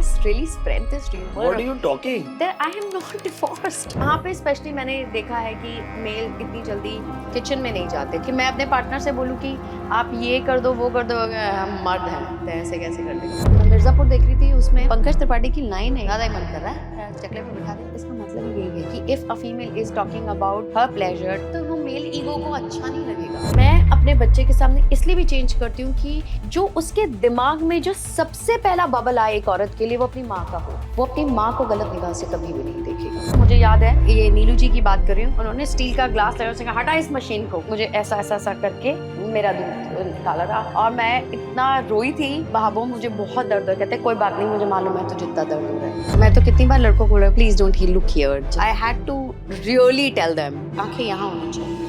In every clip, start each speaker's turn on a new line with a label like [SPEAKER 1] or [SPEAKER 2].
[SPEAKER 1] has really spread this rumor.
[SPEAKER 2] What are you talking?
[SPEAKER 1] That I am not divorced. वहाँ पे specially मैंने देखा है कि मेल इतनी जल्दी किचन में नहीं जाते कि मैं अपने पार्टनर से बोलूँ कि आप ये कर दो वो कर दो, हम मर्द हैं तो ऐसे कैसे कर देंगे। मैं मिर्जापुर देख रही थी, उसमें पंकज त्रिपाठी की लाइन है, ज़्यादा ही मन कर रहा है चकले पे बिठा दे। इसका मतलब यही है कि if a female is talking about her pleasure तो वो मेल ईगो को अच्छा नहीं लगेगा। मैं अपने बच्चे के सामने इसलिए भी चेंज करती हूँ कि जो उसके दिमाग में जो सबसे पहला बबल आए एक औरत के लिए वो अपनी माँ का हो, वो अपनी माँ को गलत निगाह से कभी भी नहीं देखेगा। मुझे याद है, ये नीलू जी की बात कर रही हूँ, उन्होंने स्टील का ग्लास लगाया, उसने कहा हटा इस मशीन को, मुझे ऐसा ऐसा ऐसा करके मेरा दूध निकाला था और मैं इतना रोई थी। बाबू मुझे बहुत दर्द हो, कहते कोई बात नहीं, मुझे मालूम है तुझे इतना दर्द हो रहा है। मैं तो कितनी बार लड़कों को बोला प्लीज डोंट ही look here, I had to really tell them आंखें यहाँ होनी चाहिए।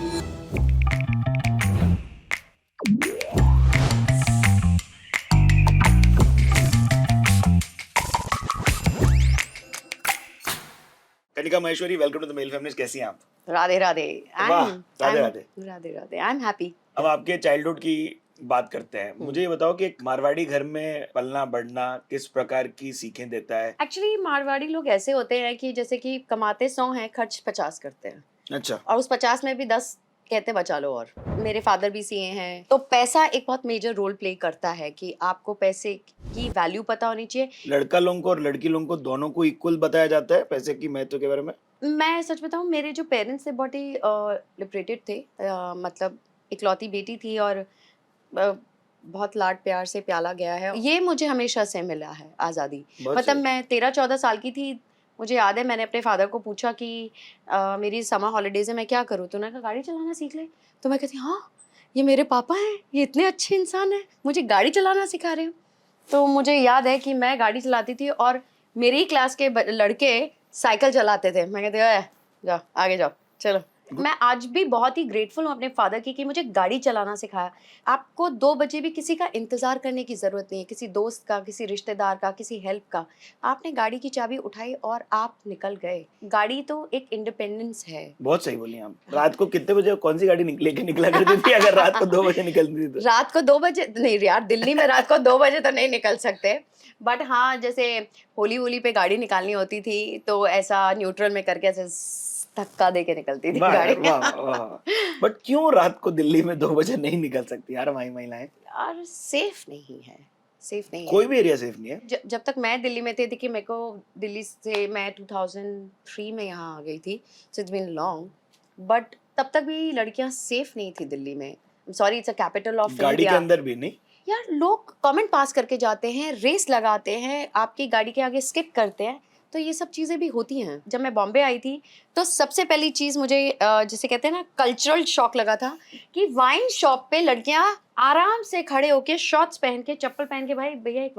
[SPEAKER 2] Kanika Maheshwari, welcome to the male feminist. कैसी हैं आप?
[SPEAKER 1] राधे राधे।
[SPEAKER 2] वाह, Radhe Radhe.
[SPEAKER 1] Radhe Radhe, I am happy.
[SPEAKER 2] अब आपके चाइल्डहुड की बात करते हैं। मुझे ये बताओ कि एक मारवाड़ी घर में पलना बढ़ना किस प्रकार की सीखें देता है?
[SPEAKER 1] एक्चुअली मारवाड़ी लोग ऐसे होते हैं कि जैसे कि कमाते 100 हैं, खर्च 50 करते हैं।
[SPEAKER 2] अच्छा।
[SPEAKER 1] और उस 50 में भी 10 कहते बचा लो। और मेरे फादर भी सीए हैं, तो पैसा एक बहुत मेजर रोल प्ले करता है कि आपको पैसे की वैल्यू पता होनी चाहिए।
[SPEAKER 2] लड़का लोगों को और लड़की लोगों को दोनों को इक्वल बताया जाता है पैसे की महत्व के बारे में?
[SPEAKER 1] मैं सच बताऊं, मेरे जो पेरेंट्स थे बहुत ही लिबरेटेड थे, मतलब इकलौती बेटी थी और बहुत लाड प्यार से प्याला गया है, ये मुझे हमेशा से मिला है आज़ादी। मतलब मैं 13-14 साल की थी, मुझे याद है मैंने अपने फादर को पूछा कि मेरी समर हॉलीडेज में मैं क्या करूँ, तो उन्होंने कहा गाड़ी चलाना सीख ले। तो मैं कहती हाँ, ये मेरे पापा हैं, ये इतने अच्छे इंसान हैं, मुझे गाड़ी चलाना सिखा रहे हैं। तो मुझे याद है कि मैं गाड़ी चलाती थी और मेरी ही क्लास के लड़के साइकिल चलाते थे। मैं कहती जाओ आगे जाओ चलो। मैं आज भी बहुत ही ग्रेटफुल हूँ अपने फादर की कि मुझे गाड़ी चलाना सिखाया। आपको 2 बजे भी किसी का इंतजार करने की जरूरत नहीं है, किसी दोस्त का, किसी रिश्तेदार का, किसी हेल्प का। आपने गाड़ी की चाबी उठाई और आप निकल गए। गाड़ी तो एक इंडिपेंडेंस है।
[SPEAKER 2] बहुत सही बोली आप। रात को कितने बजे कौन सी गाड़ी लेके निकला करती थी अगर रात को 2 बजे निकलती थी तो?
[SPEAKER 1] रात को 2 बजे नहीं यार, दिल्ली में रात को 2 बजे तो नहीं निकल सकते, बट हाँ जैसे होली पे गाड़ी निकालनी होती थी तो ऐसा न्यूट्रल में करके ऐसे धक्का दे के निकलती थी गाड़ी।
[SPEAKER 2] बट क्यों रात को दिल्ली में 2 बजे नहीं निकल सकती यार हमारी महिलाएं?
[SPEAKER 1] यार सेफ नहीं है, सेफ नहीं
[SPEAKER 2] कोई
[SPEAKER 1] है।
[SPEAKER 2] भी एरिया सेफ नहीं है।
[SPEAKER 1] जब तक मैं दिल्ली में थी, देखिए मेरे को दिल्ली से मैं 2003 में यहाँ आ गई थी, so it's been long, but तब तक भी लड़कियाँ सेफ नहीं थी दिल्ली में। Sorry, it's a capital of India.
[SPEAKER 2] गाड़ी के अंदर भी नहीं
[SPEAKER 1] यार, लोग कमेंट पास करके जाते हैं, रेस लगाते हैं, आपकी गाड़ी के आगे स्किप करते हैं, तो ये सब चीज़ें भी होती हैं। जब मैं बॉम्बे आई थी तो सबसे पहली चीज़ मुझे जिसे कहते हैं ना कल्चरल शॉक लगा था कि वाइन शॉप पे लड़कियां आराम से खड़े होके शॉर्ट्स पहन के, चप्पल पहन के, भाई भैया एक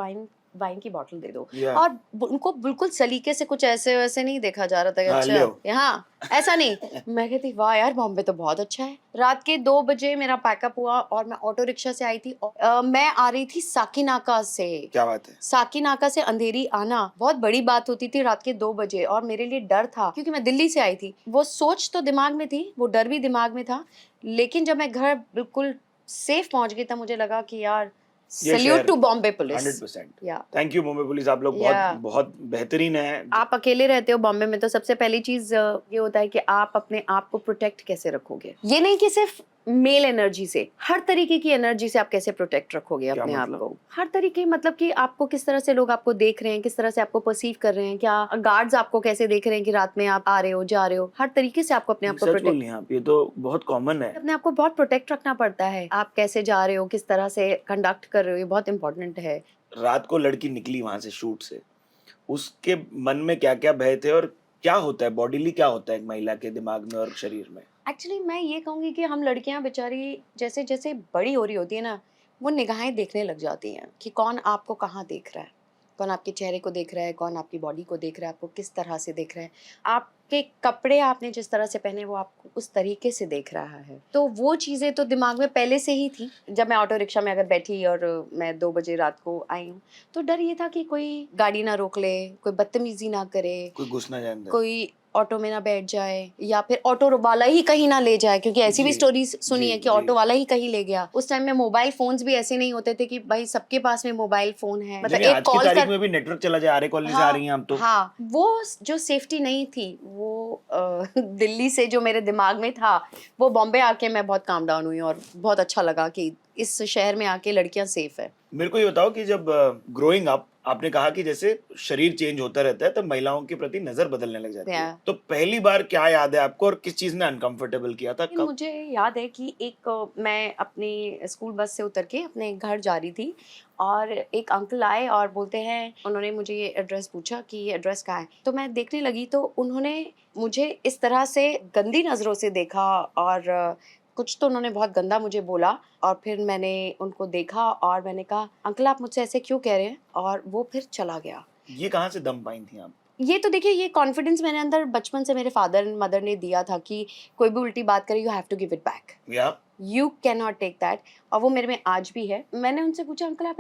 [SPEAKER 1] वाइन की बोतल दे दो। और उनको बिल्कुल सलीके से कुछ ऐसे वैसे नहीं देखा जा रहा था कि अच्छा यहाँ ऐसा नहीं। मैं कहती वाह यार, बॉम्बे तो बहुत अच्छा है। रात के 2 बजे मेरा पैकअप हुआ और मैं ऑटो रिक्शा से आई थी। मैं आ रही थी साकीनाका से।
[SPEAKER 2] क्या बात है?
[SPEAKER 1] साकीनाका से अंधेरी आना बहुत बड़ी बात होती थी रात के 2 बजे, और मेरे लिए डर था क्योंकि मैं दिल्ली से आई थी। वो सोच तो दिमाग में थी, वो डर भी दिमाग में था, लेकिन जब मैं घर बिल्कुल सेफ पहुंच गई था मुझे लगा कि यार सैल्यूट टू बॉम्बे पुलिस।
[SPEAKER 2] 100%।
[SPEAKER 1] या
[SPEAKER 2] थैंक यू बॉम्बे पुलिस, आप लोग बहुत बहुत बेहतरीन है।
[SPEAKER 1] आप अकेले रहते हो बॉम्बे में तो सबसे पहली चीज ये होता है कि आप अपने आप को प्रोटेक्ट कैसे रखोगे। ये नहीं कि सिर्फ मेल एनर्जी से, हर तरीके की एनर्जी से आप कैसे प्रोटेक्ट रखोगे अपने आप को। हर तरीके, मतलब कि आपको किस तरह से लोग आपको देख रहे हैं, किस तरह से आपको परसीव कर रहे हैं, क्या गार्ड्स आपको कैसे देख रहे हैं कि रात में आप आ रहे हो जा रहे हो, हर तरीके से आपको अपने आप को प्रोटेक्ट,
[SPEAKER 2] ये तो बहुत कॉमन है,
[SPEAKER 1] अपने आप को बहुत प्रोटेक्ट रखना पड़ता है। आप कैसे जा रहे हो, किस तरह से कंडक्ट कर रहे हो, ये बहुत इंपॉर्टेंट है।
[SPEAKER 2] रात को लड़की निकली वहां से शूट से, उसके मन में क्या क्या भय थे और क्या होता है बॉडीली, क्या होता है एक महिला के दिमाग में और शरीर में?
[SPEAKER 1] एक्चुअली मैं ये कहूँगी कि हम लड़कियां बेचारी जैसे जैसे बड़ी हो रही होती है ना, वो निगाहें देखने लग जाती हैं कि कौन आपको कहाँ देख रहा है, कौन आपके चेहरे को देख रहा है, कौन आपकी बॉडी को देख रहा है, आपको किस तरह से देख रहा है, आपके कपड़े आपने जिस तरह से पहने वो आपको उस तरीके से देख रहा है। तो वो चीज़ें तो दिमाग में पहले से ही थी। जब मैं ऑटो रिक्शा में अगर बैठी और मैं 2 बजे रात को आई हूँ तो डर ये था कि कोई गाड़ी ना रोक ले, कोई बदतमीजी ना करे,
[SPEAKER 2] कोई घुस ना जाए अंदर,
[SPEAKER 1] कोई ऑटो में ना बैठ जाए, या फिर ऑटो वाला ही कहीं ना ले जाए, क्योंकि ऐसी भी
[SPEAKER 2] जी,
[SPEAKER 1] स्टोरीज सुनी
[SPEAKER 2] जी,
[SPEAKER 1] है कि
[SPEAKER 2] जी।
[SPEAKER 1] ऑटो वाला ही कहीं ले गया। उस टाइम में मोबाइल फोन्स भी ऐसे नहीं होते थे कि भाई सबके पास में मोबाइल फोन है, मतलब
[SPEAKER 2] नहीं,
[SPEAKER 1] एक
[SPEAKER 2] आज की
[SPEAKER 1] कॉल
[SPEAKER 2] तारीख
[SPEAKER 1] कर।
[SPEAKER 2] में भी नेटवर्क चला जाए, आरे कॉलोनी से आ
[SPEAKER 1] हाँ
[SPEAKER 2] रही हैं आप तो।
[SPEAKER 1] हाँ, वो जो सेफ्टी नहीं थी वो दिल्ली से जो मेरे दिमाग में था, वो बॉम्बे आके मैं बहुत काम डाउन हुई और बहुत अच्छा लगा कि इस शहर में आके लड़कियां सेफ है।
[SPEAKER 2] मेरे को ये बताओ कि जब ग्रोइंग अप आपने कहा कि जैसे शरीर चेंज होता रहता है तब महिलाओं के प्रति नजर बदलने लग जाती है,
[SPEAKER 1] Yeah.
[SPEAKER 2] तो पहली बार क्या याद है आपको और किस चीज ने अनकंफर्टेबल किया था,
[SPEAKER 1] लेकिन
[SPEAKER 2] कब?
[SPEAKER 1] मुझे याद है कि एक मैं अपनी स्कूल बस से उतर के अपने घर जा रही थी और एक अंकल आए और बोलते हैं, उन्होंने मुझे ये एड्रेस पूछा कि ये एड्रेस कहाँ है। तो मैं देखने लगी तो उन्होंने मुझे इस तरह से गंदी नज़रों से देखा और कुछ तो उन्होंने बहुत गंदा मुझे बोला। और फिर मैंने उनको देखा और मैंने कहा, अंकल आप मुझसे ऐसे क्यों कह रहे हैं, और वो फिर चला गया।
[SPEAKER 2] ये कहाँ से दम पाई थी आप?
[SPEAKER 1] ये तो देखिए, ये कॉन्फिडेंस मैंने अंदर बचपन से मेरे फादर एंड मदर ने दिया था कि कोई भी उल्टी बात करे, you have to give it back,
[SPEAKER 2] या
[SPEAKER 1] you can not take that. और वो मेरे में आज भी है। मैंने उनसे पूछा, अंकल आप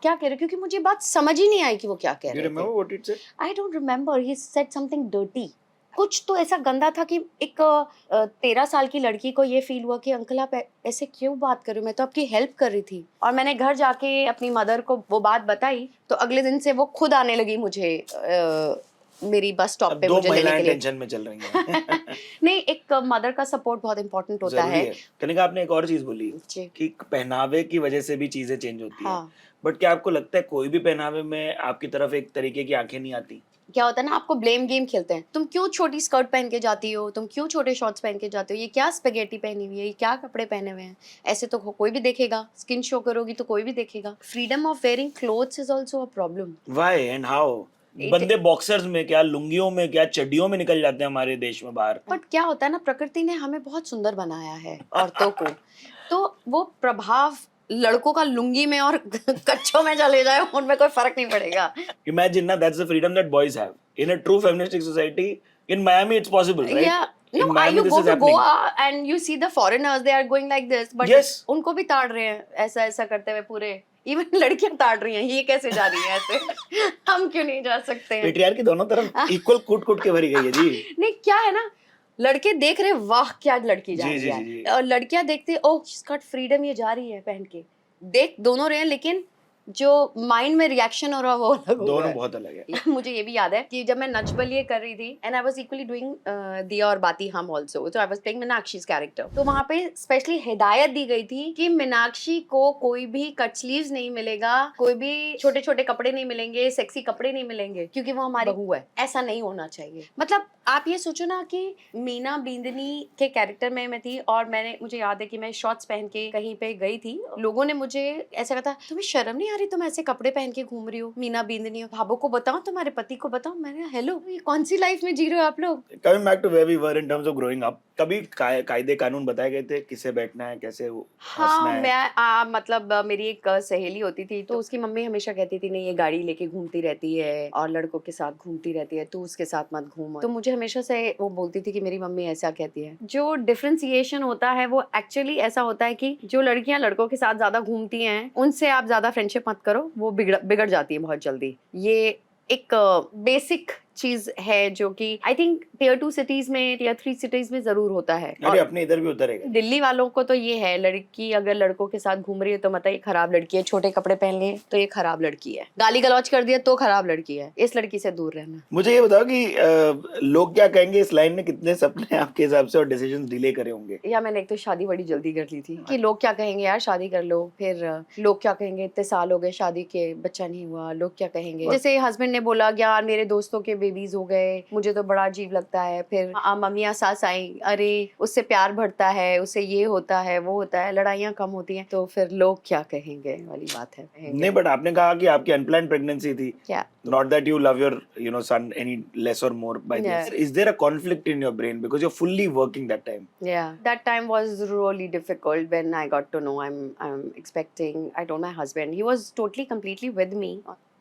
[SPEAKER 1] क्या कह रहे हो, क्योंकि मुझे बात समझ ही नहीं आई कि वो क्या कह
[SPEAKER 2] डू यू
[SPEAKER 1] रहे
[SPEAKER 2] रिमेंबर
[SPEAKER 1] थे।
[SPEAKER 2] What it said?
[SPEAKER 1] I don't remember, he said something dirty. कुछ तो ऐसा गंदा था कि एक 13 साल की लड़की को ये फील हुआ कि अंकल आप ऐसे क्यों बात कर रहे हो, मैं तो आपकी हेल्प कर रही थी। और मैंने घर जाके अपनी मदर को वो बात बताई तो अगले दिन से वो खुद आने लगी मुझे मेरी बस स्टॉप
[SPEAKER 2] अब
[SPEAKER 1] पे
[SPEAKER 2] दो
[SPEAKER 1] मुझे लेने
[SPEAKER 2] महिलाएं
[SPEAKER 1] के लिए।
[SPEAKER 2] टेंशन में चल रही हैं।
[SPEAKER 1] नहीं, एक मदर का सपोर्ट बहुत इंपॉर्टेंट होता
[SPEAKER 2] जरूरी
[SPEAKER 1] है।
[SPEAKER 2] है। कनिका, आपने एक और चीज बोली
[SPEAKER 1] जी
[SPEAKER 2] कि पहनावे की वजह से भी चीजें चेंज होती हैं,
[SPEAKER 1] हाँ,
[SPEAKER 2] बट क्या आपको लगता है कोई भी पहनावे में आपकी तरफ एक तरीके की आंखें नहीं आती?
[SPEAKER 1] क्या होता है ना, आपको ब्लेम गेम खेलते हैं, तुम क्यों छोटी स्कर्ट पहन के जाती हो, तुम क्यों छोटे शॉर्ट्स पहन के जाते हो, ये क्या स्पेगेटी पहनी हुई है, ये क्या कपड़े पहने हुए हैं, ऐसे तो कोई भी देखेगा, स्किन शो करोगी तो कोई भी देखेगा। Freedom of wearing clothes is also a problem.
[SPEAKER 2] Why and how? बंदे बॉक्सर्स में क्या, लुंगियों में क्या, चड्डियों में निकल जाते हैं हमारे देश में बाहर।
[SPEAKER 1] बट क्या होता है ना, प्रकृति ने हमें बहुत सुंदर बनाया है औरतों को, तो वो प्रभाव लड़कों का लुंगी में और कच्छों में चले जाए, उनमें कोई फर्क नहीं पड़ेगा।
[SPEAKER 2] Imagine now, that's the freedom that boys have. In a true feministic society, in Miami it's possible, right?
[SPEAKER 1] Yeah. No,
[SPEAKER 2] In Miami
[SPEAKER 1] you
[SPEAKER 2] this
[SPEAKER 1] go
[SPEAKER 2] is
[SPEAKER 1] to
[SPEAKER 2] happening.
[SPEAKER 1] Goa and you see the foreigners, they are going like this, but
[SPEAKER 2] Yes.
[SPEAKER 1] उनको भी ताड़ रहे हैं ऐसा ऐसा करते हुए पूरे। इवन लड़कियां ताड़ रही हैं, ये कैसे जा रही है ऐसे। हम क्यों नहीं जा सकते हैं?
[SPEAKER 2] पेट्रियार्की दोनों तरफ इक्वल कूट कूट के भरी गई है जी।
[SPEAKER 1] नहीं, क्या है ना, लड़के देख रहे, वाह क्या लड़की जा
[SPEAKER 2] जी,
[SPEAKER 1] रही
[SPEAKER 2] जी,
[SPEAKER 1] है,
[SPEAKER 2] जी, जी।
[SPEAKER 1] और लड़कियां देखते, ओह स्कर्ट फ्रीडम, ये जा रही है पहन के। देख दोनों रहे हैं, लेकिन जो माइंड में रिएक्शन हो रहा है वो अलग हो रहा
[SPEAKER 2] दोनों
[SPEAKER 1] है।
[SPEAKER 2] बहुत अलग है।
[SPEAKER 1] मुझे ये भी याद है कि जब मैं नच बलिए कर रही थी and I was equally doing दिया और बाती हम आल्सो, तो आई वाज प्लेइंग मीनाक्षी's कैरेक्टर। तो वहां पे स्पेशली हिदायत दी गई थी कि मीनाक्षी को कोई भी कट स्लीव्स नहीं मिलेगा, कोई भी छोटे छोटे कपड़े नहीं मिलेंगे, सेक्सी कपड़े नहीं मिलेंगे, क्योंकि वो हमारी बहू है, ऐसा नहीं होना चाहिए। मतलब आप ये सोचो ना कि मीना बिंदनी के कैरेक्टर में मैं थी और मुझे याद है कि मैं शॉर्ट्स पहन के कहीं पे गई थी, लोगों ने मुझे ऐसा कहा था, तुम्हें शर्म नहीं आ रही, तुम ऐसे कपड़े पहन के घूम रही हो, मीना बिंदनी हो, भाभो को बताओ, तुम्हारे पति को बताओ। मैंने हेलो, ये कौन सी लाइफ में जी रहे हो आप लोग?
[SPEAKER 2] Coming back to where we were in terms of growing up, कभी कायदे कानून बताए गए थे, किससे बैठना है, कैसे हंसना
[SPEAKER 1] हाँ,
[SPEAKER 2] है?
[SPEAKER 1] मैं मतलब मेरी एक सहेली होती थी, तो उसकी मम्मी हमेशा कहती थी, नहीं ये गाड़ी लेके घूमती रहती है और लड़कों के साथ घूमती रहती है, तू उसके साथ मत घूम। तो मुझे हमेशा से वो बोलती थी कि मेरी मम्मी ऐसा कहती है। जो डिफरेंशिएशन होता है वो एक्चुअली ऐसा होता है कि जो लड़कियां लड़कों के साथ ज्यादा घूमती हैं, उनसे आप ज्यादा फ्रेंडशिप मत करो, वो बिगड़ जाती है बहुत जल्दी। ये एक बेसिक चीज है जो कि आई थिंक टियर 2 सिटीज में, टियर 3 सिटीज में जरूर होता है।
[SPEAKER 2] अरे अपने इधर भी उतरेगा।
[SPEAKER 1] दिल्ली वालों को तो ये है, लड़की अगर लड़कों के साथ घूम रही है तो मतलब ये खराब लड़की है, छोटे कपड़े पहन लिए तो ये खराब लड़की है, गाली गलौज कर दिया तो खराब लड़की है, इस लड़की से दूर रहना।
[SPEAKER 2] मुझे ये बताओ कि लोग क्या कहेंगे, इस लाइन में कितने सपने आपके हिसाब से और डिसीजन डिले करे होंगे?
[SPEAKER 1] या मैंने एक तो शादी बड़ी जल्दी कर ली थी कि लोग क्या कहेंगे यार, शादी कर लो, फिर लोग क्या कहेंगे, इतने साल हो गए शादी के, बच्चा नहीं हुआ, लोग क्या कहेंगे। जैसे हस्बैंड ने बोला यार मेरे दोस्तों के बेबीज हो गए, मुझे तो बड़ा अजीब लगता है। फिर मम्मियाँ सास आई, अरे उससे प्यार बढ़ता है, उससे ये होता है वो होता है, लड़ाइयाँ कम होती हैं, तो फिर लोग क्या कहेंगे वाली बात है।
[SPEAKER 2] नहीं, बट आपने कहा कि आपकी अनप्लान्ड प्रेगनेंसी थी।
[SPEAKER 1] क्या?
[SPEAKER 2] Not that you love your, son any less or more by
[SPEAKER 1] Yeah.
[SPEAKER 2] this. Is there a conflict in your brain because you're fully working that time?
[SPEAKER 1] Yeah, that time was really difficult when I got to know I'm expecting. I told my husband, he was totally completely with me.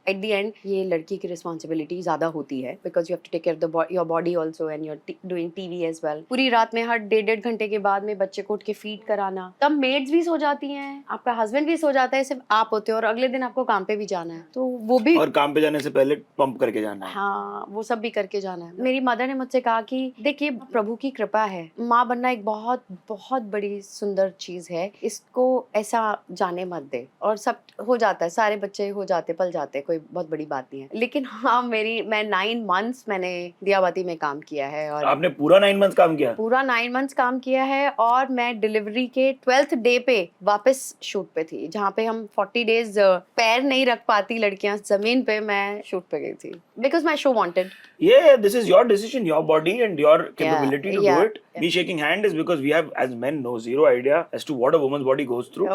[SPEAKER 1] At the end ये लड़की की responsibility ज्यादा होती है, because you have to take care of your body also and you're doing TV as well. पूरी रात में हर 1.5 घंटे के बाद में बच्चे को उठ के फीड कराना, तब मेड्स भी सो जाती हैं, आपका हस्बैंड भी सो जाता है, सिर्फ आप होते हो और अगले दिन आपको काम पे भी जाना है, तो वो भी,
[SPEAKER 2] और काम पे जाने से पहले पंप करके जाना है।
[SPEAKER 1] हाँ वो सब भी करके जाना है। मेरी मदर ने मुझसे कहा कि देखिए प्रभु की कृपा है, माँ बनना एक बहुत बहुत बड़ी सुंदर चीज है, इसको ऐसा जाने मत दे, और सब हो जाता है, सारे बच्चे हो जाते, पल जाते, कोई बहुत बड़ी बात नहीं है। लेकिन हाँ मैं 9 months मैंने दियाबाती में काम किया है, और
[SPEAKER 2] आपने पूरा 9 मंथ काम किया?
[SPEAKER 1] पूरा 9 months काम किया है, और मैं डिलीवरी के 12th डे पे वापस शूट पे थी, जहाँ पे हम 40 days पैर नहीं रख पाती लड़कियां जमीन पे, मैं शूट पे गई थी because my show wanted.
[SPEAKER 2] Yeah, this is your decision, your body and your capability to
[SPEAKER 1] yeah,
[SPEAKER 2] do it. Me shaking hand is because we have, as men, no zero idea as to what a woman's body goes through.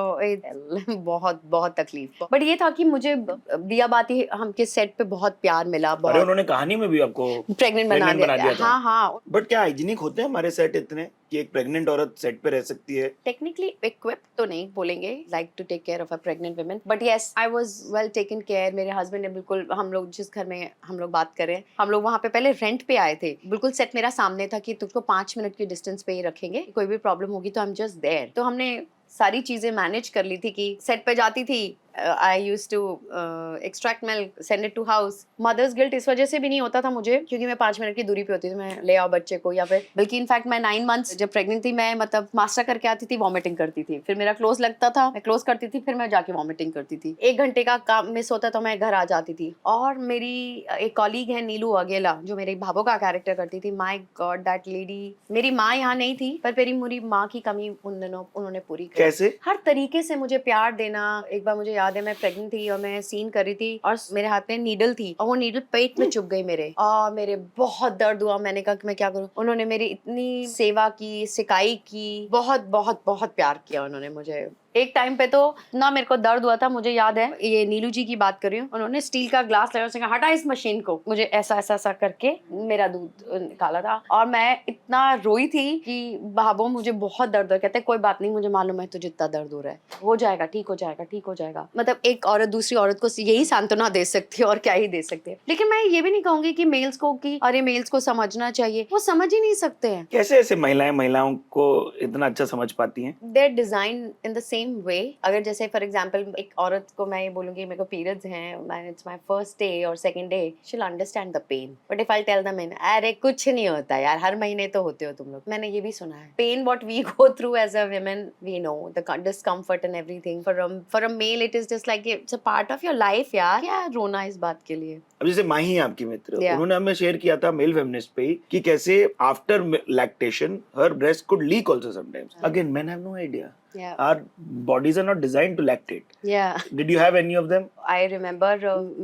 [SPEAKER 1] बहुत बहुत तकलीफ, but ये था कि मुझे दियाबाती हमके set पे बहुत प्यार मिला,
[SPEAKER 2] अरे
[SPEAKER 1] बहुत
[SPEAKER 2] उन्होंने कहानी में भी आपको
[SPEAKER 1] प्रेग्नेंट बना दिया
[SPEAKER 2] था।
[SPEAKER 1] हाँ हाँ।
[SPEAKER 2] बट क्या हाइजीनिक होते हैं हमारे सेट इतने कि एक प्रेग्नेंट औरत सेट पे रह सकती है?
[SPEAKER 1] टेक्निकली इक्विप्ड तो नहीं बोलेंगे, like to take care of a pregnant women, but yes I was well taken care. मेरे हस्बैंड ने बिल्कुल, हम लोग जिस घर में हम लोग बात करें, हम लोग वहाँ पे पहले रेंट पे आए थे, बिल्कुल सेट मेरा सामने था कि तुझको 5 मिनट की डिस्टेंस पे ही रखेंगे, कोई भी प्रॉब्लम होगी तो आई एम जस्ट देयर। तो हमने सारी चीजें मैनेज कर ली थी कि सेट पे जाती थी, I used to extract milk, send it to house. Mother's guilt इस वजह से भी नहीं होता था मुझे, क्योंकि मैं 5 मिनट की दूरी पे होती थी, मैं ले आओ बच्चे को, या फिर बल्कि इनफैक्ट मैं 9 months जब प्रेग्नेंट थी, मैं मतलब मास्टर करके आती थी, वॉमिटिंग करती थी, फिर मेरा क्लोज लगता था, मैं क्लोज करती थी, फिर मैं जाके वॉमिटिंग करती थी, 1 घंटे का काम मिस होता तो मैं घर आ जाती थी। और मेरी एक कॉलीग है नीलू अगेला, जो मेरे भाभो का कैरेक्टर करती थी, माय गॉड दैट लेडी, मेरी माँ यहाँ नहीं थी पर मेरी माँ की कमी उन दिनों उन्होंने पूरी की।
[SPEAKER 2] कैसे?
[SPEAKER 1] हर तरीके से मुझे प्यार देना। एक बार मुझे याद है, मैं प्रेग्नेंट थी और मैं सीन कर रही थी, और मेरे हाथ में नीडल थी, और वो नीडल पेट में चुभ गई मेरे, और मेरे बहुत दर्द हुआ। मैंने कहा कि मैं क्या करूं। उन्होंने मेरी इतनी सेवा की, सिकाई की, बहुत बहुत बहुत प्यार किया उन्होंने मुझे। एक टाइम पे तो ना मेरे को दर्द हुआ था, मुझे याद है, ये नीलू जी की बात कर रही हूँ, उन्होंने स्टील का ग्लास लगाया, उसने कहा हटा इस मशीन को, मुझे ऐसा ऐसा ऐसा करके मेरा दूध निकाला था, और मैं इतना रोई थी कि भाभो मुझे बहुत दर्द हो। कहते कोई बात नहीं, मुझे मालूम है तुझे इतना दर्द हो रहा है, हो जाएगा, ठीक हो जाएगा, ठीक हो जाएगा। मतलब एक औरत दूसरी औरत को यही सांत्वना दे सकती है, और क्या ही दे सकती है। लेकिन मैं ये भी नहीं कहूंगी कि मेल्स को कि अरे मेल्स को समझना चाहिए, वो समझ ही नहीं सकते हैं।
[SPEAKER 2] कैसे ऐसे महिलाओं को इतना अच्छा समझ पाती हैं?
[SPEAKER 1] They're designed in the same way. अगर जैसे फॉर एग्जाम्पल एक औरत को मैं ये बोलूंगी मेरे को पीरियड्स हैं, इट्स माय फर्स्ट डे और second day, she will understand the pain, but if I tell the men अरे कुछ नहीं होता यार, हर महीने तो होते हो तुम लोग। मैंने ये भी सुना है, pain what we go through as a women, we know the discomfort and everything, for a male it is just like it's a part of your life यार, क्या रोना इस बात के लिए।
[SPEAKER 2] अब जैसे माही है आपकी मित्र,
[SPEAKER 1] Yeah.
[SPEAKER 2] उन्होंने हमें शेयर किया था मेल फेमिनिस्ट पे ही कि कैसे after lactation her breast could leak also sometimes. Again men have no idea, our bodies are not designed to lactate.
[SPEAKER 1] Yeah.
[SPEAKER 2] Did you have any of them?
[SPEAKER 1] I remember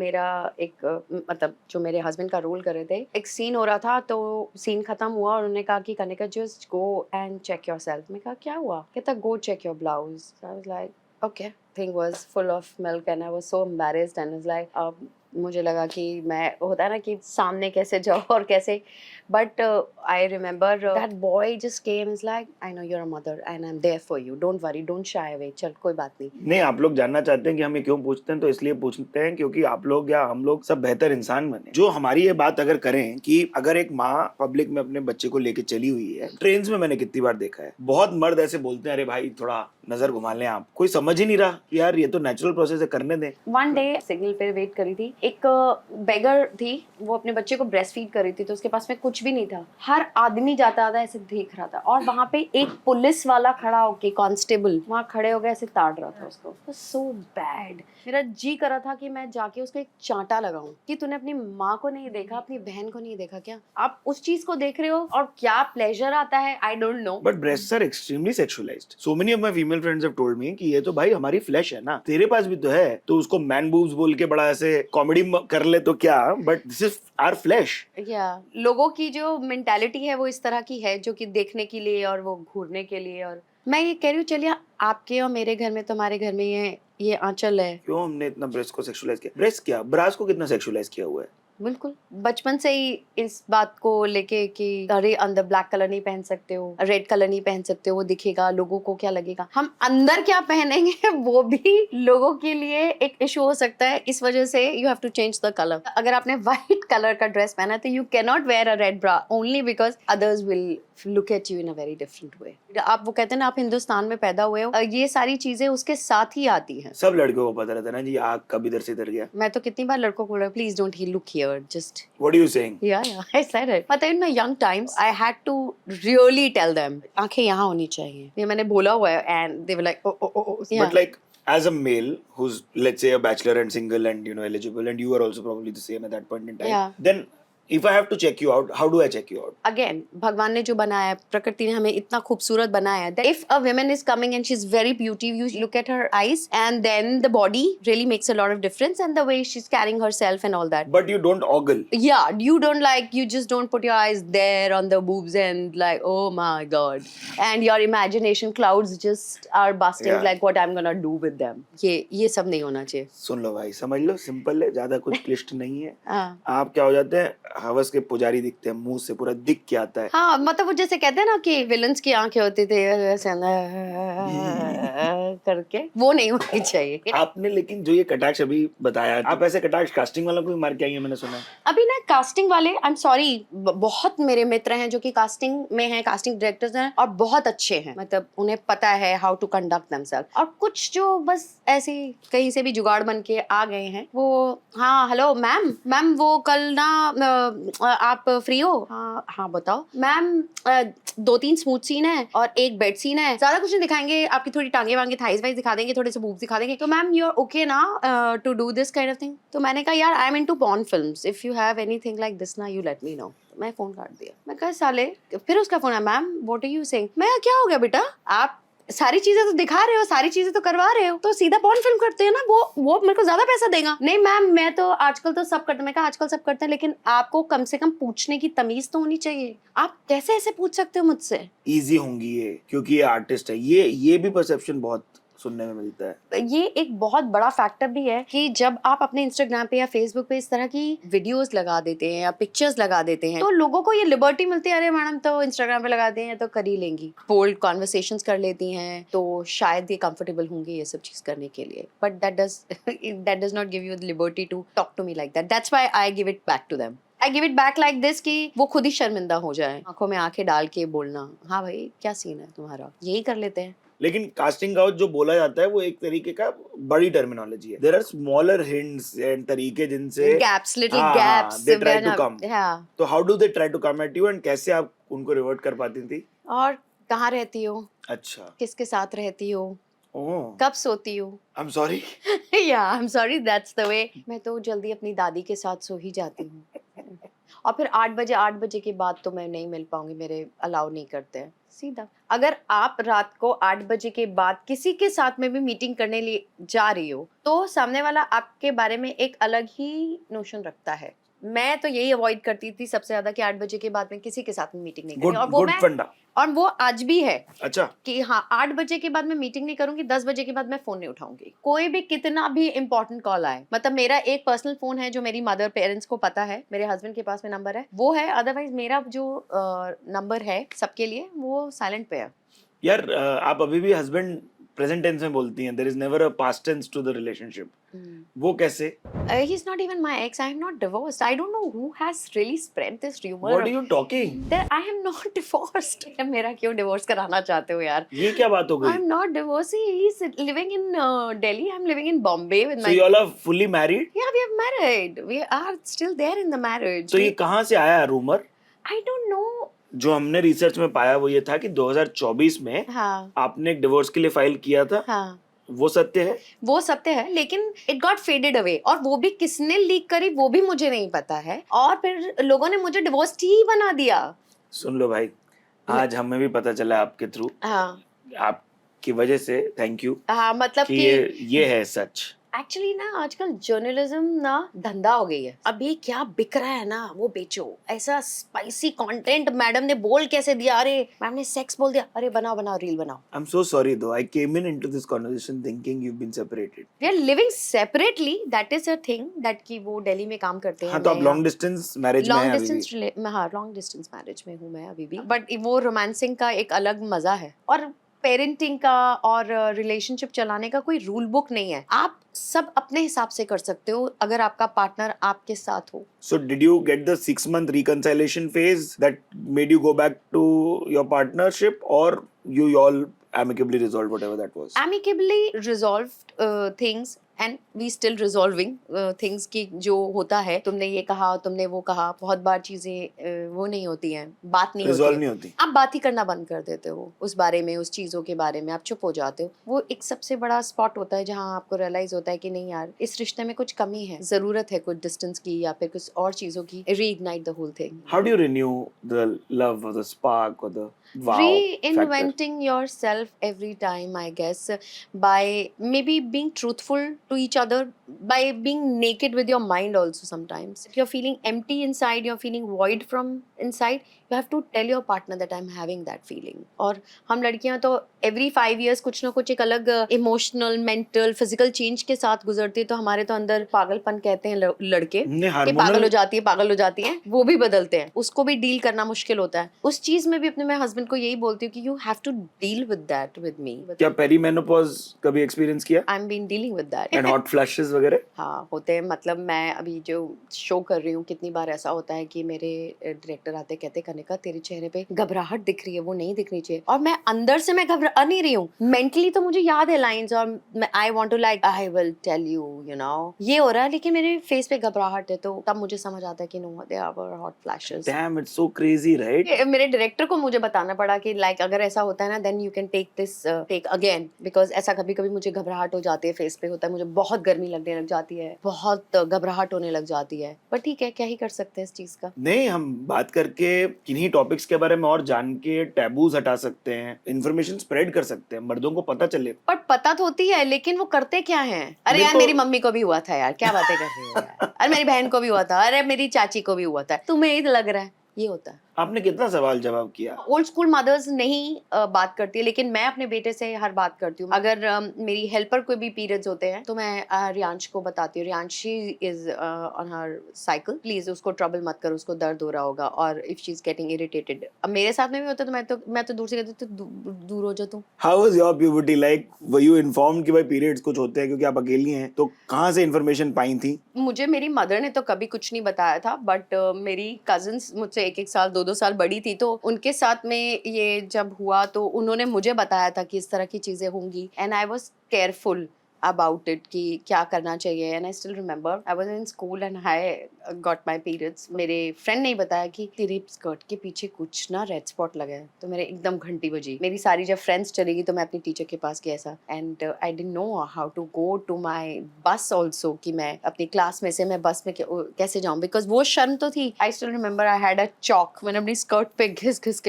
[SPEAKER 1] मेरा एक मतलब जो मेरे husband का रोल कर रहे थे, एक सीन हो रहा था, तो सीन खत्म हुआ और उन्होंने कहा कि Kanika just go and check yourself. मैं कहा क्या हुआ? कहता go check your blouse. I was like okay, thing was full of milk and I was so embarrassed and was like मुझे लगा कि मैं, होता है ना कि सामने कैसे जाओ और कैसे, but I remember that boy just came, is like I know you are a mother and I am there for you, don't worry, don't shy away, चल कोई बात नहीं।
[SPEAKER 2] नहीं, आप लोग जानना चाहते हैं कि हमें क्यों पूछते हैं, तो इसलिए पूछते हैं क्योंकि आप लोग या हम लोग सब बेहतर इंसान बने। जो हमारी ये बात अगर करें कि अगर एक माँ पब्लिक में अपने बच्चे को लेके चली हुई है, ट्रेन में मैंने कितनी बार देखा है, बहुत मर्द ऐसे बोलते हैं अरे भाई थोड़ा नजर घुमा लें आप, कोई समझ ही नहीं रहा यार ये तो नेचुरल प्रोसेस है, करने दें।
[SPEAKER 1] वन डे सिग्नल पे वेट करी थी, एक बेगर थी, वो अपने बच्चे को ब्रेस्ट फीड कर रही थी, तो उसके पास में कुछ भी नहीं था, हर आदमी जाता था ऐसे देख रहा था, और वहां पे एक पुलिस वाला खड़ा होके, कांस्टेबल वहां खड़े हो गए, ऐसे ताड़ रहा था उसको। सो बैड, मेरा जी करा था कि मैं जाके उसको एक चांटा लगाऊं कि तूने अपनी माँ को नहीं देखा, अपनी बहन को नहीं देखा क्या? आप उस चीज को देख रहे हो और क्या प्लेजर आता है, I don't know.
[SPEAKER 2] But breasts are extremely sexualised. So many of my female friends have told me कि ये तो भाई हमारी फ्लैश है ना, तेरे पास भी तो है, तो उसको मैन बूब्स बोल के बड़ा ऐसे कॉमेडी कर ले तो क्या, but this is our flash.
[SPEAKER 1] या लोगों की जो मेंटालिटी है वो इस तरह की है, जो कि देखने के लिए और वो घूरने के लिए। और मैं ये कह रही हूँ, चलिए आपके और मेरे घर में, तुम्हारे घर में ये आंचल है,
[SPEAKER 2] क्यों हमने इतना ब्रेस्ट को सेक्सुअलाइज किया? ब्रेस्ट क्या, ब्रास को कितना सेक्सुअलाइज किया हुआ है?
[SPEAKER 1] बिल्कुल बचपन से ही इस बात को लेके कि अरे अंदर ब्लैक कलर नहीं पहन सकते हो, रेड कलर नहीं पहन सकते हो, वो दिखेगा, लोगों को क्या लगेगा, हम अंदर क्या पहनेंगे वो भी लोगों के लिए एक इशू हो सकता है। इस वजह से you have to change the colour. अगर आपने व्हाइट कलर का ड्रेस पहना है तो you can not wear a red bra only because others will look at you in a very different way. आप वो कहते हैं ना आप हिंदुस्तान में पैदा हुए हो, ये सारी चीजें उसके साथ ही आती हैं।
[SPEAKER 2] सब लड़कों को पता रहता है ना जी, आग कब इधर से इधर गया।
[SPEAKER 1] मैं तो कितनी बार लड़कों को बोला प्लीज डोंट ही look here just
[SPEAKER 2] what are you saying?
[SPEAKER 1] yeah I said it but in my young times I had to really tell them आंखें यहाँ होनी चाहिए, ये मैंने बोला हुआ है and they were like oh yeah.
[SPEAKER 2] But like as a male who's let's say a bachelor and single and you know eligible and you are also probably the same at that point in time,
[SPEAKER 1] Yeah.
[SPEAKER 2] then if I have to check you out, how do I check you out?
[SPEAKER 1] Again, भगवान ने जो बनाया है, प्रकृति ने हमें इतना खूबसूरत बनाया है that if a woman is coming and she's very beautiful, you look at her eyes and then the body really makes a lot of difference and the way she's carrying herself and all that.
[SPEAKER 2] But you don't ogle.
[SPEAKER 1] Yeah, you don't like, you just don't put your eyes there on the boobs and like, oh my god. And your imagination clouds just are busting
[SPEAKER 2] Yeah.
[SPEAKER 1] like what I'm gonna do with them. ये सब नहीं होना चाहिए।
[SPEAKER 2] सुन लो भाई, समझ लो, simple है, ज्यादा कुछ क्लिष्ट नहीं है।
[SPEAKER 1] हाँ
[SPEAKER 2] आप क्या हो जाते हैं, हवस के पुजारी दिखते हैं, मुंह से पूरा दिख के आता है।
[SPEAKER 1] हाँ, मतलब वो जैसे कहते हैं ना कि विलन्स की आंखें होती थी ऐसे करके, वो नहीं होनी चाहिए।
[SPEAKER 2] आपने लेकिन जो ये कटाक्ष अभी बताया, आप ऐसे कटाक्ष कास्टिंग वालों को भी मार के आई है, मैंने सुना है।
[SPEAKER 1] अभी ना कास्टिंग वाले, आई एम सॉरी, बहुत मेरे मित्र हैं जो कि कास्टिंग में हैं, कास्टिंग डायरेक्टर्स हैं और बहुत अच्छे हैं, मतलब उन्हें पता है हाउ टू कंडक्ट देमसेल्फ। और कुछ जो बस ऐसे कहीं से भी जुगाड़ बन के आ गए हैं, वो हाँ हेलो मैम वो कल ना आप फ्री हो? हाँ हाँ बताओ मैम, 2-3 स्मूथ सीन है और एक बेड सीन है, ज्यादा कुछ नहीं दिखाएंगे, आपकी थोड़ी टांगे वांगे थाइज वाइज दिखा देंगे, थोड़े से बूब्स दिखा देंगे, तो मैम यू आर ओके ना to do this kind of thing. तो मैंने कहा यार I am into porn films, if you have anything like this ना यू लेट मी नो। मैं फोन काट दिया। मैं कहा साले, फिर उसका फोन है, ma'am what are you saying? मैं क्या हो गया बेटा, आप सारी चीजें तो दिखा रहे हो, सारी चीजें तो करवा रहे हो, तो सीधा पॉर्न फिल्म करते हैं ना, वो मेरे को ज्यादा पैसा देगा। नहीं मैम मैं तो आजकल तो सब करते हैं। मैं कहा आजकल सब करते हैं लेकिन आपको कम से कम पूछने की तमीज तो होनी चाहिए, आप कैसे ऐसे पूछ सकते हो मुझसे?
[SPEAKER 2] इजी होंगी ये, क्योंकि ये आर्टिस्ट है, ये भी परसेप्शन बहुत सुनने में मिलता है।
[SPEAKER 1] ये एक बहुत बड़ा फैक्टर भी है कि जब आप अपने इंस्टाग्राम पे या फेसबुक पे इस तरह की वीडियोस लगा देते हैं या पिक्चर्स लगा देते हैं, तो लोगों को ये लिबर्टी मिलती है, अरे मैडम तो इंस्टाग्राम पे लगाते हैं तो कर ही लेंगी, बोल्ड कॉन्वर्सेशंस कर लेती हैं, तो शायद ये कंफर्टेबल होंगे ये सब चीज करने के लिए। But that does not give you the liberty to talk to me like that. That's why I give it back to them. I give it back like this कि वो खुद ही शर्मिंदा हो जाए, आंखों में आंखें डाल के बोलना, हाँ भाई क्या सीन है तुम्हारा, यही कर लेते हैं।
[SPEAKER 2] लेकिन कास्टिंग काउच जो बोला जाता है वो एक तरीके का बड़ी टर्मिनोलॉजी है। There are smaller hints and तरीके जिनसे
[SPEAKER 1] gaps, little
[SPEAKER 2] हाँ,
[SPEAKER 1] gaps
[SPEAKER 2] they try to
[SPEAKER 1] when
[SPEAKER 2] come.
[SPEAKER 1] हाँ।
[SPEAKER 2] तो how do they try to come at you and कैसे आप उनको रिवर्ट कर पाती थी?
[SPEAKER 1] और कहाँ रहती हो,
[SPEAKER 2] अच्छा,
[SPEAKER 1] किसके साथ रहती हो,
[SPEAKER 2] ओह
[SPEAKER 1] कब सोती हो?
[SPEAKER 2] I am sorry.
[SPEAKER 1] Yeah I am sorry that's the way. मैं तो जल्दी अपनी दादी के साथ सो ही जाती हूँ और फिर 8 बजे के बाद तो मैं नहीं मिल पाऊंगी, मेरे अलाउ नहीं करते हैं सीधा। अगर आप रात को 8 बजे के बाद किसी के साथ में भी मीटिंग करने लिए जा रही हो तो सामने वाला आपके बारे में एक अलग ही नोशन रखता है। मैं तो यही अवॉइड करती थी सबसे ज्यादा कि 8 बजे के बाद में किसी के साथ में मीटिंग नहीं करनी, और वो
[SPEAKER 2] गुड फंडा।
[SPEAKER 1] और वो आज भी है।
[SPEAKER 2] अच्छा,
[SPEAKER 1] कि हाँ 8 बजे के बाद मैं मीटिंग नहीं करूंगी, 10 बजे के बाद मैं फोन नहीं उठाऊंगी, कोई भी कितना भी इंपॉर्टेंट कॉल आए। मतलब मेरा एक पर्सनल फोन है जो मेरी मदर पेरेंट्स को पता है, मेरे हस्बैंड के पास में नंबर है वो है, अदरवाइज मेरा जो नंबर है सबके लिए वो साइलेंट पे है।
[SPEAKER 2] यार आप अभी भी हस्बैंड प्रेजेंट टेंस में बोलती हैं, there is never a past tense to the relationship, वो कैसे?
[SPEAKER 1] He is not even my ex. I am not divorced. I don't know who has really spread this rumor.
[SPEAKER 2] What are you talking?
[SPEAKER 1] That I am not divorced. मेरा क्यों divorce कराना चाहते हो यार?
[SPEAKER 2] ये क्या बात हो गई?
[SPEAKER 1] I'm not divorced. He is living in Delhi. I'm living in Bombay with
[SPEAKER 2] So
[SPEAKER 1] my.
[SPEAKER 2] you all are fully married?
[SPEAKER 1] Yeah, we are married. We are still there in the marriage.
[SPEAKER 2] तो ये कहाँ से आया rumour?
[SPEAKER 1] I don't know.
[SPEAKER 2] जो हमने research में पाया वो ये था कि 2024 में
[SPEAKER 1] हाँ
[SPEAKER 2] आपने एक डिवोर्स के लिए फाइल किया था।
[SPEAKER 1] हाँ
[SPEAKER 2] वो सत्य है?
[SPEAKER 1] वो सत्य है, लेकिन इट गॉट फेडेड अवे, और वो भी किसने लीक करी वो भी मुझे नहीं पता है, और फिर लोगों ने मुझे डिवोर्स ही बना दिया।
[SPEAKER 2] सुन लो भाई, आज हमें भी पता चला आपके थ्रू,
[SPEAKER 1] हाँ
[SPEAKER 2] आपकी वजह से, थैंक यू,
[SPEAKER 1] हाँ, मतलब
[SPEAKER 2] कि
[SPEAKER 1] कि
[SPEAKER 2] ये है सच।
[SPEAKER 1] एक्चुअली ना आजकल जर्नलिज्म ना धंधा हो गई है। अभी क्या बिक रहा है ना वो बेचो। ऐसा स्पाइसी कंटेंट मैडम ने बोल कैसे दिया, अरे मैम ने सेक्स बोल दिया, अरे बनाओ बनाओ रील बनाओ।
[SPEAKER 2] I'm so sorry though. I came into this conversation thinking you've been separated.
[SPEAKER 1] We are living separately, that is a thing that कि वो दिल्ली में काम करते हैं।
[SPEAKER 2] हाँ तो आप लॉन्ग डिस्टेंस मैरिज में हैं
[SPEAKER 1] लॉन्ग
[SPEAKER 2] अभी भी।
[SPEAKER 1] डिस्टेंस, हाँ लॉन्ग डिस्टेंस मैरिज में हूँ मैं अभी भी, बट वो रोमांसिंग का एक अलग मजा है। और पेरेंटिंग का और रिलेशनशिप चलाने का कोई रूल बुक नहीं है। आप सब अपने हिसाब से कर सकते हो अगर आपका पार्टनर आपके साथ हो।
[SPEAKER 2] So did you get the 6 month reconciliation phase that made you go back to your partnership, or you all amicably resolved whatever that was?
[SPEAKER 1] Amicably resolved things and we still resolving things कि जो होता है, तुमने ये कहा तुमने वो कहा, बहुत बार चीजें वो नहीं होती हैं, बात नहीं
[SPEAKER 2] Resolve
[SPEAKER 1] होती
[SPEAKER 2] नहीं
[SPEAKER 1] है।
[SPEAKER 2] होती।
[SPEAKER 1] आप बात ही करना बंद कर देते हो उस बारे में, उस चीजों के बारे में आप चुप हो जाते हो। वो एक सबसे बड़ा स्पॉट होता है जहाँ आपको रियलाइज होता है कि नहीं यार इस रिश्ते में कुछ कमी है, जरूरत है कुछ डिस्टेंस की या फिर कुछ और चीजों की। Reignite the whole thing.
[SPEAKER 2] How do you renew the love or the spark or the wow factor?
[SPEAKER 1] Reinventing yourself every time, I guess, by maybe being truthful to each other, by being naked with your mind also sometimes. If you're feeling empty inside, you're feeling void from inside, you have to tell your partner that I'm having that feeling. और हम लड़कियां तो every 5 years कुछ ना कुछ एक अलग emotional mental physical change के साथ गुजरती है। तो हमारे तो अंदर पागलपन कहते हैं लड़के
[SPEAKER 2] नहीं,
[SPEAKER 1] कि
[SPEAKER 2] hormonal-
[SPEAKER 1] पागल हो जाती है, वो भी बदलते हैं, उसको भी डील करना मुश्किल होता है। उस चीज में भी अपने मैं हस्बैंड को यही बोलती हूँ कि you have to deal with that with me.
[SPEAKER 2] क्या पेरीमेनोपॉज कभी एक्सपीरियंस किया?
[SPEAKER 1] I am been dealing with that.
[SPEAKER 2] And hot flashes वगैरह?
[SPEAKER 1] हाँ होते हैं। मतलब मैं अभी जो शो कर रही हूँ, कितनी बार ऐसा होता है कि मेरे डायरेक्टर आते कहते कनिका तेरे चेहरे पे घबराहट दिख रही है, वो नहीं दिखनी चाहिए। और मैं अंदर से मैं घबरा नहीं रही हूँ, मेंटली तो मुझे याद है लाइंस और I want to like I will tell you know ये हो रहा है, लेकिन मेरे फेस पे घबराहट है। तो तब मुझे समझ आता है कि no they are hot flashes.
[SPEAKER 2] Damn, it's so crazy right?
[SPEAKER 1] मेरे डायरेक्टर को मुझे बताना पड़ा कि लाइक अगर ऐसा होता है ना then you can take this take again, because ऐसा कभी कभी मुझे घबराहट हो जाती है, फेस पे होता है, मुझे बहुत गर्मी लगने लग जाती है, बहुत घबराहट होने लग जाती है। पर ठीक है, क्या ही कर सकते हैं इस चीज का।
[SPEAKER 2] नहीं, हम बात करके किन्हीं टॉपिक्स के बारे में और जान के टैबूज हटा सकते हैं, इंफॉर्मेशन स्प्रेड कर सकते हैं, मर्दों को पता चले।
[SPEAKER 1] पर पता तो होती है, लेकिन वो करते क्या हैं? अरे यार मेरी मम्मी को भी हुआ था यार, क्या बातें कर रही हो यार, अरे मेरी बहन को भी हुआ था, अरे मेरी चाची को भी हुआ था, तुम्हें ही लग रहा है। ये होता है।
[SPEAKER 2] आपने कितना सवाल जवाब किया?
[SPEAKER 1] ओल्ड स्कूल मदर्स नहीं बात करती है, लेकिन मैं अपने बेटे से हर बात करती हूँ। अगर मेरी हेल्पर को भी पीरियड्स होते हैं तो मैं रियांश को बताती हूँ, Riyansh she is on her cycle, please उसको ट्रबल मत कर, उसको दर्द हो रहा होगा। और if she is getting irritated, अब मेरे साथ में भी होता है तो मैं तो दूर से कहती हूँ दूर हो जा तू।
[SPEAKER 2] How was your puberty like? Were you informed कि भाई पीरियड्स कुछ होते हैं? क्योंकि आप अकेली हैं, तो कहाँ से इन्फॉर्मेशन पाई थी?
[SPEAKER 1] मुझे मेरी मदर ने तो कभी कुछ नहीं बताया था, बट मेरी कजिन्स मुझसे 1-1 साल 2-2 साल बड़ी थी, तो उनके साथ में ये जब हुआ तो उन्होंने मुझे बताया था कि इस तरह की चीजें होंगी, and I was careful about it कि क्या करना चाहिए। and I still remember I was in school and I got my periods। मेरे फ्रेंड ने बताया कि तेरे स्कर्ट के पीछे कुछ ना रेड स्पॉट लगा है, तो मेरे एकदम घंटी बजी। मेरी सारी जब फ्रेंड्स चली गई तो मैं अपनी टीचर के पास गया ऐसा, and I didn't know how to go to my bus also, कि मैं अपनी क्लास में से मैं बस में कैसे जाऊँ, बिकॉज वो शर्म तो थी। I still remember I had a chalk, मैंने अपनी स्कर्ट पे घिस घिस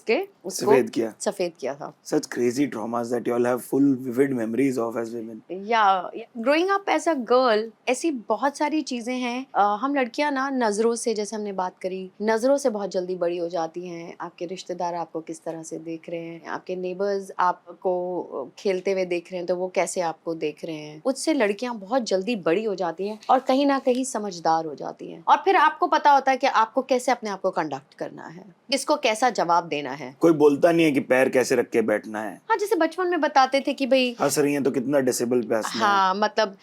[SPEAKER 1] के उसको सफेद किया था।
[SPEAKER 2] Such crazy traumas that you all have full vivid memories of as women.
[SPEAKER 1] Growing up as a girl, ऐसी बहुत सारी चीजें हैं। हम लड़कियां ना नजरों से, जैसे हमने बात करी, नजरों से बहुत जल्दी बड़ी हो जाती हैं। आपके रिश्तेदार आपको किस तरह से देख रहे हैं, आपके नेबर्स आपको खेलते हुए देख रहे हैं तो वो कैसे आपको देख रहे हैं, उससे लड़कियां बहुत जल्दी बड़ी हो जाती हैं और कहीं ना कहीं समझदार हो जाती हैं। और फिर आपको पता होता है कि आपको कैसे अपने आप को कंडक्ट करना है, किसको कैसा जवाब देना है।
[SPEAKER 2] कोई बोलता नहीं है कि पैर कैसे रख के बैठना है।
[SPEAKER 1] हाँ, जैसे बचपन में बताते थे कि भाई
[SPEAKER 2] हंस रही हैं तो कितना डेसिबल पे हंसना है।
[SPEAKER 1] हाँ, मतलब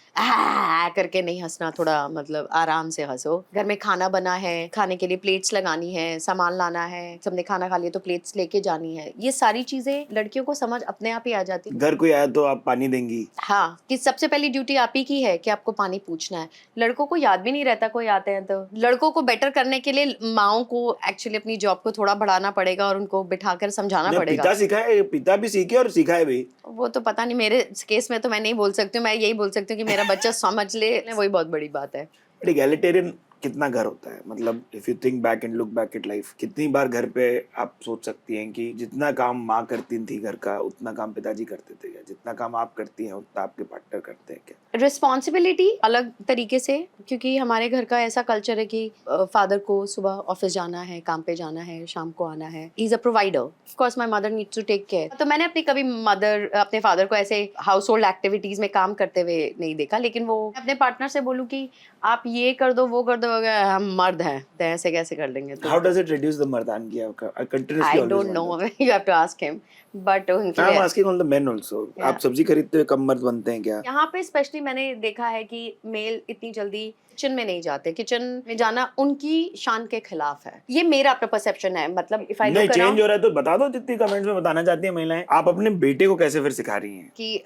[SPEAKER 1] करके नहीं हंसना, थोड़ा मतलब आराम से हंसो। घर में खाना बना है, खाने के लिए प्लेट्स लगानी है, सामान लाना है, सबने खाना खा लिया तो प्लेट्स लेके जानी है। ये सारी चीजें लड़कियों को समझ अपने आप ही आ जाती है।
[SPEAKER 2] घर कोई आया तो आप पानी देंगी।
[SPEAKER 1] हाँ, कि सबसे पहली ड्यूटी आप ही की है कि आपको पानी पूछना है। लड़कों को याद भी नहीं रहता कोई आते हैं तो। लड़कों को बेटर करने के लिए माओं को एक्चुअली अपनी जॉब को थोड़ा बढ़ाना पड़ेगा और उनको बिठाकर समझाना पड़ेगा।
[SPEAKER 2] पिता सिखाए, पिता भी सीखे और सिखाए भी।
[SPEAKER 1] वो तो पता नहीं, मेरे केस में तो मैं नहीं बोल सकती हूँ। मैं यही बोल सकती हूँ कि मेरा बच्चा समझ ले, वही बहुत बड़ी बात है।
[SPEAKER 2] एगैलिटेरियन कितना घर होता है, मतलब if you think back and look back at life, कितनी बार घर पे आप सोच सकती हैं कि जितना काम माँ करती थी घर का उतना काम पिताजी करते थे, या जितना काम आप करती हैं उतना आपके पार्टनर करते हैं क्या?
[SPEAKER 1] रिस्पॉन्सिबिलिटी अलग तरीके से, क्योंकि हमारे घर का ऐसा कल्चर है कि फादर को सुबह ऑफिस जाना है, काम पे जाना है, शाम को आना है, he is a provider, of course my mother needs to take care. तो मैंने अपने फादर को ऐसे हाउस होल्ड एक्टिविटीज में काम करते हुए नहीं देखा, लेकिन वो अपने पार्टनर से बोलूँ कि आप ये कर दो वो कर दो, हम मर्द हैं तो ऐसे कैसे कर देंगे। तो
[SPEAKER 2] how does it reduce the मर्दानगी आपका? I continuously
[SPEAKER 1] I don't know, you have to ask him, but
[SPEAKER 2] I am asking on the men also. आप सब्जी खरीदते हुए कम मर्द बनते हैं क्या?
[SPEAKER 1] यहाँ पे स्पेशली मैंने देखा है कि मेल इतनी जल्दी किचन में नहीं जाते, किचन में जाना उनकी शान के खिलाफ है, ये मेरा अपना परसेप्शन है। मतलब इफ आई
[SPEAKER 2] नहीं,
[SPEAKER 1] लुक
[SPEAKER 2] चेंज
[SPEAKER 1] अराउंड
[SPEAKER 2] हो रहा है तो बता दो जितनी कमेंट्स में बताना चाहती हैं महिलाएं। आप अपने बेटे को कैसे फिर सिखा रही हैं
[SPEAKER 1] कि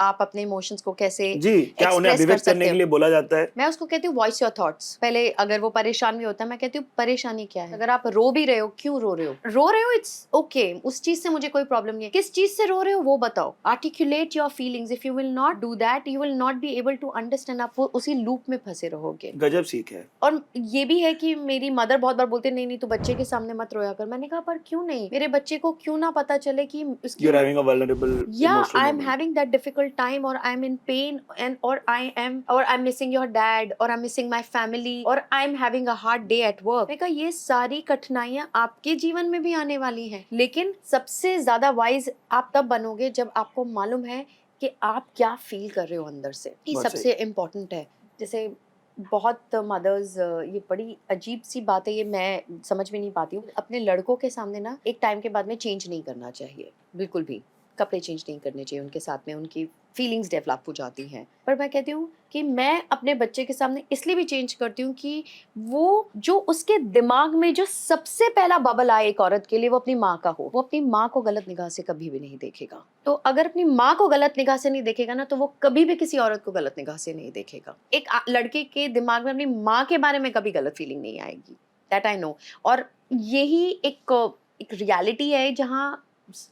[SPEAKER 1] आप अपने इमोशंस को कैसे
[SPEAKER 2] जी? क्या उन्हें
[SPEAKER 1] express कर
[SPEAKER 2] अभिव्यक्त करने
[SPEAKER 1] सकते
[SPEAKER 2] के
[SPEAKER 1] हो।
[SPEAKER 2] लिए बोला जाता है?
[SPEAKER 1] मैं उसको कहती हूँ वॉइस योर थॉट्स। पहले अगर वो परेशान भी होता है, मैं कहती हूँ परेशानी क्या है, अगर आप रो भी रहे हो, क्यों रो रहे हो, इट्स ओके, उस चीज से मुझे कोई प्रॉब्लम नहीं है, किस चीज से रो रहे हो वो बताओ, articulate your feelings. If you will not do that, you will not be able to understand, आप वो उसी लूप में फंसे रहोगे।
[SPEAKER 2] गजब सीख है।
[SPEAKER 1] और ये भी है कि मेरी मदर बहुत बार बोलते नहीं तू बच्चे के सामने मत रोया कर। मैंने कहा पर क्यों नहीं, मेरे बच्चे को क्यों ना पता चले कि उसकी
[SPEAKER 2] You're having a vulnerable
[SPEAKER 1] yeah
[SPEAKER 2] emotional
[SPEAKER 1] I'm
[SPEAKER 2] moment.
[SPEAKER 1] having that difficult time, or I'm in pain, and or I'm missing your dad, or I'm missing my family, or I'm having a hard day at work। मैंने कहा ये सारी कठिनाइयां आपके जीवन में भी आने वाली हैं, लेकिन सबसे ज्यादा वाइज आप तब बनोगे जब आपको मालूम है कि आप क्या फील कर रहे हो अंदर से। ये
[SPEAKER 2] बहुत
[SPEAKER 1] सबसे इम्पोर्टेंट है। जैसे बहुत मदर्स, ये बड़ी अजीब सी बात है, ये मैं समझ में नहीं पाती हूँ, अपने लड़कों के सामने ना एक टाइम के बाद में चेंज नहीं करना चाहिए, बिल्कुल भी कपड़े चेंज नहीं करने चाहिए उनके साथ में, उनकी फीलिंग्स डेवलप हो जाती हैं। पर मैं कहती हूँ कि मैं अपने बच्चे के सामने इसलिए भी चेंज करती हूँ कि वो जो उसके दिमाग में जो सबसे पहला बबल आए एक औरत के लिए, वो अपनी माँ का हो। वो अपनी माँ को गलत निगाह से कभी भी नहीं देखेगा। तो अगर अपनी माँ को गलत निगाह से नहीं देखेगा ना, तो वो कभी भी किसी औरत को गलत निगाह से नहीं देखेगा। एक लड़के के दिमाग में अपनी माँ के बारे में कभी गलत फीलिंग नहीं आएगी, दैट आई नो। और यही एक रियलिटी है जहाँ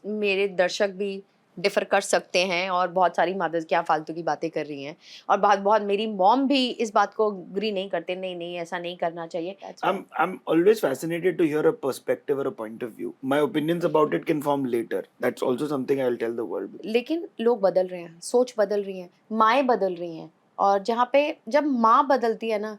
[SPEAKER 1] मेरे दर्शक भी डिफर कर सकते हैं, और बहुत सारी मदर्स क्या फालतू की बातें कर रही हैं, और बहुत मेरी मॉम भी इस बात को अग्री नहीं करते, नहीं ऐसा नहीं करना चाहिए।
[SPEAKER 2] I'm always fascinated to hear a perspective or a point of view. My opinions about it can form later. That's also something I'll tell the world.
[SPEAKER 1] लेकिन लोग बदल रहे हैं, सोच बदल रही हैं, माएँ बदल रही हैं, और जहाँ पे जब माँ बदलती है ना,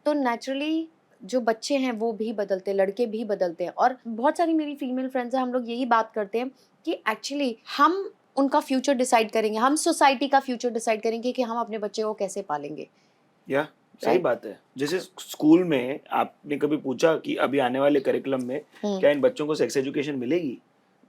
[SPEAKER 1] तो नेचुरली जो बच्चे हैं वो भी बदलते हैं, लड़के भी बदलते हैं। और बहुत सारी मेरी फीमेल फ्रेंड्स हैं, हम लोग यही बात करते हैं कि एक्चुअली हम उनका फ्यूचर डिसाइड करेंगे, हम सोसाइटी का फ्यूचर डिसाइड करेंगे कि हम अपने बच्चे को कैसे पालेंगे।
[SPEAKER 2] या सही बात है। जैसे स्कूल में आपने कभी पूछा कि अभी आने वाले करिकुलम में क्या इन बच्चों को सेक्स एजुकेशन मिलेगी?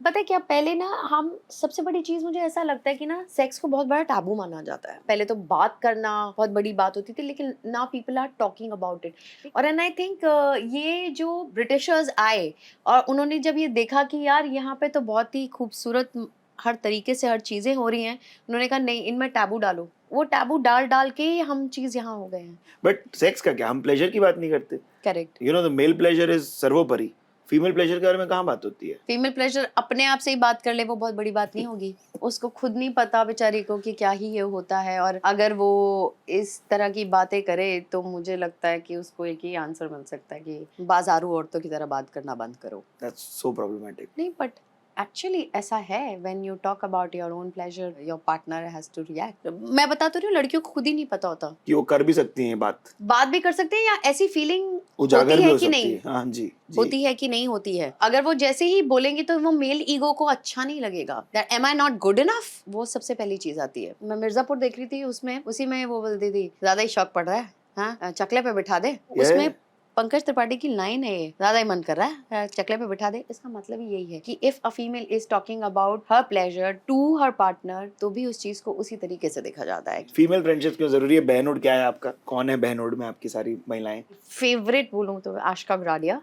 [SPEAKER 1] पता है क्या, पहले ना हम सबसे बड़ी चीज मुझे ऐसा लगता है कि ना सेक्स को बहुत बड़ा टैबू माना जाता है। पहले तो बात करना बहुत बड़ी बात होती थी, लेकिन now people are talking about it. और एंड आई थिंक ये जो ब्रिटिशर्स आए और उन्होंने जब ये देखा कि यार यहाँ पे तो बहुत ही खूबसूरत हर तरीके से हर चीजें हो रही हैं, उन्होंने कहा नहीं इनमें टैबू डालो। वो टैबू डाल के हम चीज यहाँ हो गए हैं।
[SPEAKER 2] बट सेक्स का क्या, हम प्लेजर की बात नहीं करते?
[SPEAKER 1] Correct.
[SPEAKER 2] You know the male pleasure is सर्वोपरि। फीमेल प्लेजर के बारे में कहाँ बात होती है?
[SPEAKER 1] फीमेल प्लेजर अपने आप से ही बात कर ले, वो बहुत बड़ी बात नहीं होगी। उसको खुद नहीं पता बेचारी को कि क्या ही ये होता है, और अगर वो इस तरह की बातें करे तो मुझे लगता है कि उसको एक ही आंसर मिल सकता है कि बाजारू औरतों की तरह बात करना बंद करो।
[SPEAKER 2] That's so problematic.
[SPEAKER 1] नहीं, बट एक्चुअली ऐसा है, when you talk about your own pleasure, your partner has to react. मैं बता तो रही हूँ, लड़कियों को खुद ही नहीं पता होता
[SPEAKER 2] कि वो कर भी सकती हैं बात
[SPEAKER 1] भी कर सकते हैं, या ऐसी फीलिंग
[SPEAKER 2] उजागर
[SPEAKER 1] होती
[SPEAKER 2] भी
[SPEAKER 1] है
[SPEAKER 2] हो
[SPEAKER 1] कि
[SPEAKER 2] सकती
[SPEAKER 1] नहीं
[SPEAKER 2] है। हाँ जी,
[SPEAKER 1] होती है कि नहीं होती है। अगर वो जैसे ही बोलेंगे तो वो मेल ईगो को अच्छा नहीं लगेगा, that am I not good enough, वो सबसे पहली चीज आती है। मैं मिर्जापुर देख रही थी, उसमें उसी में वो बोलती थी ज्यादा ही शौक पड़ रहा है, हाँ चकले पे बिठा दे। उसमें पंकज त्रिपाठी की लाइन है, ज्यादा ही मन कर रहा है चकले पे बिठा दे। इसका मतलब ही यही है कि if a female is talking about her pleasure to her partner, तो भी उस चीज को उसी तरीके से देखा जाता है।
[SPEAKER 2] फीमेल फ्रेंडशिप क्यों जरूरी है? बहनोड क्या है आपका? कौन है बहनोड में आपकी सारी महिलाएं?
[SPEAKER 1] फेवरेट बोलूँ तो Aashka Goradia,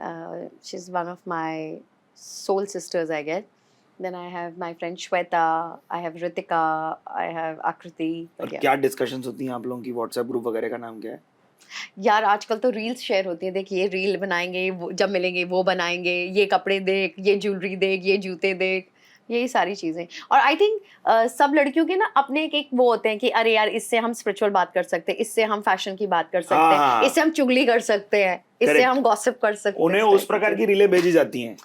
[SPEAKER 1] she is one of my soul sisters I guess. Then I have my friend Shweta, I have Ritika, I have Akriti.
[SPEAKER 2] और क्या डिस्कशंस होती हैं आप लोगों की? व्हाट्सएप ग्रुप वगैरह का नाम क्या है?
[SPEAKER 1] यार आजकल तो रील्स शेयर होती है, देख ये रील बनाएंगे, जब मिलेंगे वो बनाएंगे, ये कपड़े देख, ये ज्वेलरी देख, ये जूते देख। यही सारी चीजें। और आई थिंक सब लड़कियों के ना अपने एक वो होते हैं कि अरे यार इससे हम स्पिरिचुअल बात कर सकते हैं, इससे हम फैशन की बात कर सकते हैं,
[SPEAKER 2] हाँ।
[SPEAKER 1] इससे हम चुगली कर सकते हैं, इससे
[SPEAKER 2] Correct.
[SPEAKER 1] हम गॉसिप कर सकते हैं।
[SPEAKER 2] उन्हें उस प्रकार की रीलें भेजी जाती हैं।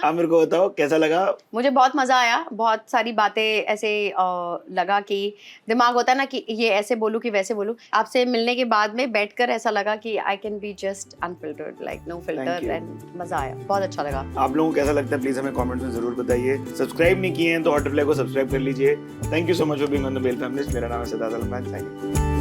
[SPEAKER 2] आप मेरे को बताओ कैसा लगा?
[SPEAKER 1] मुझे बहुत मजा आया, बहुत सारी बातें ऐसे लगा कि दिमाग होता है ना कि ये ऐसे बोलूं कि वैसे बोलूं। आपसे मिलने के बाद में बैठकर ऐसा लगा कि I can be just unfiltered, like no filter, and मजा आया, बहुत अच्छा लगा।
[SPEAKER 2] आप लोगों को कैसा लगता है प्लीज हमें कमेंट्स में जरूर बताइए। सब्सक्राइब नहीं किए हैं तो हॉट रिप्लाई को सब्सक्राइब कर लीजिए। Thank you so much for being on the male families. मेरा नाम है सिद्धार्थ अलमान।